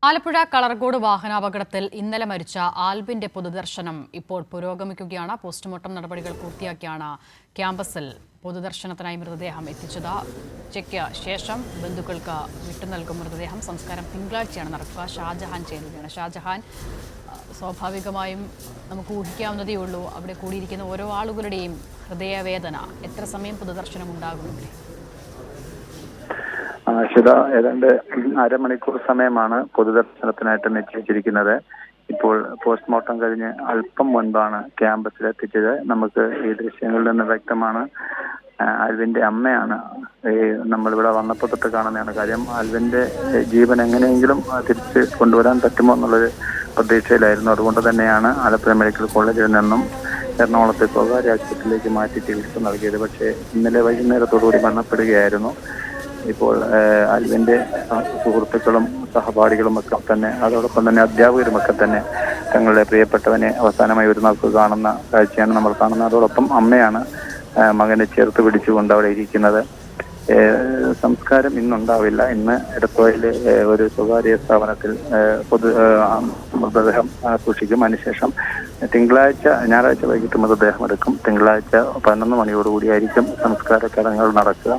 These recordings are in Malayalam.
ആലപ്പുഴ കളർകോട് വാഹനാപകടത്തിൽ ഇന്നലെ മരിച്ച ആൽബിന്റെ പൊതുദർശനം ഇപ്പോൾ പുരോഗമിക്കുകയാണ്. പോസ്റ്റ്മോർട്ടം നടപടികൾ പൂർത്തിയാക്കിയാണ് ക്യാമ്പസിൽ പൊതുദർശനത്തിനായി മൃതദേഹം എത്തിച്ചത്. ഉച്ചയ്ക്ക് ശേഷം ബന്ധുക്കൾക്ക് വിട്ടുനൽകും മൃതദേഹം. സംസ്കാരം തിങ്കളാഴ്ചയാണ് നടക്കുക. ഷാജഹാൻ ചേരുകയാണ്. ഷാജഹാൻ, സ്വാഭാവികമായും നമുക്ക് ഊഹിക്കാവുന്നതേ ഉള്ളൂ, അവിടെ കൂടിയിരിക്കുന്ന ഓരോ ആളുകളുടെയും ഹൃദയവേദന. എത്ര സമയം പൊതുദർശനം ഉണ്ടാകും ഇവിടെ? ഏതാണ്ട് അരമണിക്കൂർ സമയമാണ് പൊതുദർശനത്തിനായിട്ട് നിശ്ചയിച്ചിരിക്കുന്നത്. ഇപ്പോൾ പോസ്റ്റ്മോർട്ടം കഴിഞ്ഞ് അല്പം മുൻപാണ് ക്യാമ്പസിൽ എത്തിച്ചത്. നമുക്ക് ഈ ദൃശ്യങ്ങളിൽ നിന്ന് വ്യക്തമാണ് ആൽവിന്റെ അമ്മയാണ് നമ്മളിവിടെ വന്നപ്പോൾ തൊട്ട് കാണുന്നതാണ്. കാര്യം ആൽവിന്റെ ജീവൻ എങ്ങനെയെങ്കിലും തിരിച്ച് കൊണ്ടുവരാൻ പറ്റുമോ എന്നുള്ളൊരു പ്രതീക്ഷയിലായിരുന്നു. അതുകൊണ്ട് തന്നെയാണ് ആലപ്പുഴ മെഡിക്കൽ കോളേജിൽ നിന്നും എറണാകുളത്തെ സ്വകാര്യ ആശുപത്രിയിലേക്ക് മാറ്റി ചികിത്സ നൽകിയത്. പക്ഷേ ഇന്നലെ വൈകുന്നേരത്തോടുകൂടി മരണപ്പെടുകയായിരുന്നു. ഇപ്പോൾ ആൽവിന്റെ സുഹൃത്തുക്കളും സഹപാഠികളും ഒക്കെ തന്നെ, അതോടൊപ്പം തന്നെ അധ്യാപകരുമൊക്കെ തന്നെ തങ്ങളുടെ പ്രിയപ്പെട്ടവനെ അവസാനമായി ഒരു നാൾക്ക് കാണുന്ന കാഴ്ചയാണ് നമ്മൾ കാണുന്നത്. അതോടൊപ്പം അമ്മയാണ് മകനെ ചേർത്ത് പിടിച്ചുകൊണ്ട് അവിടെ ഇരിക്കുന്നത്. സംസ്കാരം ഇന്നുണ്ടാവില്ല. ഇന്ന് എടത്വയിലെ ഒരു സ്വകാര്യ സ്ഥാപനത്തിൽ മൃതദേഹം സൂക്ഷിക്കും. അതിനുശേഷം ഞായറാഴ്ച വൈകിട്ട് മൃതദേഹം എടുക്കും. തിങ്കളാഴ്ച 11 മണിയോടുകൂടിയായിരിക്കും സംസ്കാര ചടങ്ങുകൾ നടക്കുക.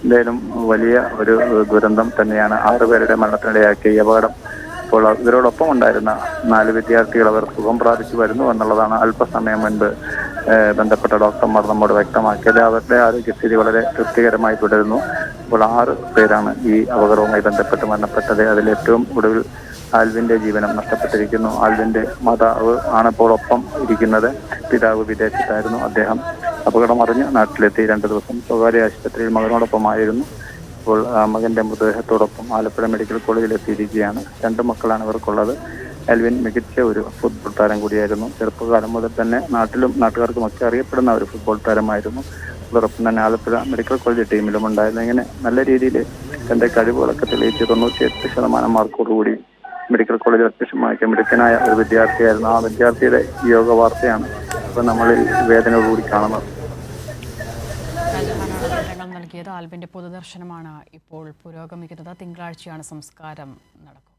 എന്തായാലും വലിയ ഒരു ദുരന്തം തന്നെയാണ് 6 പേരുടെ മരണത്തിനിടയാക്കിയ ഈ അപകടം. ഇപ്പോൾ ഇവരോടൊപ്പം ഉണ്ടായിരുന്ന 4 വിദ്യാർത്ഥികൾ അവർ സുഖം പ്രാപിച്ചു വരുന്നു എന്നുള്ളതാണ് അല്പസമയം മുൻപ് ബന്ധപ്പെട്ട ഡോക്ടർമാർ നമ്മോട് വ്യക്തമാക്കിയത്. അവരുടെ ആരോഗ്യസ്ഥിതി വളരെ തൃപ്തികരമായി തുടരുന്നു. ഇപ്പോൾ 6 പേരാണ് ഈ അപകടവുമായി ബന്ധപ്പെട്ട് മരണപ്പെട്ടത്. അതിലേറ്റവും ഒടുവിൽ ആൽവിന്റെ ജീവനം നഷ്ടപ്പെട്ടിരിക്കുന്നു. ആൽവിന്റെ മാതാവ് ആണ് ഇപ്പോൾ ഒപ്പം ഇരിക്കുന്നത്. പിതാവ് വിദേശത്തായിരുന്നു. അദ്ദേഹം അപകടം അറിഞ്ഞ് നാട്ടിലെത്തി 2 ദിവസം സ്വകാര്യ ആശുപത്രിയിൽ മകനോടൊപ്പമായിരുന്നു. ഇപ്പോൾ മകന്റെ മൃതദേഹത്തോടൊപ്പം ആലപ്പുഴ മെഡിക്കൽ കോളേജിൽ എത്തിയിരിക്കുകയാണ്. 2 മക്കളാണ് ഇവർക്കുള്ളത്. ആൽവിൻ മികച്ച ഒരു ഫുട്ബോൾ താരം കൂടിയായിരുന്നു. ചെറുപ്പകാലം മുതൽ തന്നെ നാട്ടിലും നാട്ടുകാർക്കുമൊക്കെ അറിയപ്പെടുന്ന ഒരു ഫുട്ബോൾ താരമായിരുന്നു. അതോടൊപ്പം തന്നെ ആലപ്പുഴ മെഡിക്കൽ കോളേജ് ടീമിലും ഉണ്ടായിരുന്നു. ഇങ്ങനെ നല്ല രീതിയിൽ തന്റെ കഴിവുകളൊക്കെ തെളിയിച്ച് 98% മാർക്കോടുകൂടി മെഡിക്കൽ കോളേജിൽ അത്യാവശ്യമാക്കിയ മിടുക്കനായ ഒരു വിദ്യാർത്ഥിയായിരുന്നു. ആ വിദ്യാർത്ഥിയുടെ യോഗ വാർത്തയാണ് ഇപ്പൊ നമ്മൾ വേദനയോടുകൂടി കാണുന്നത്. നൽകിയത്. ആൽബിന്റെ പൊതുദർശനമാണ് ഇപ്പോൾ പുരോഗമിക്കുന്നത്. തിങ്കളാഴ്ചയാണ് സംസ്കാരം നടക്കുക.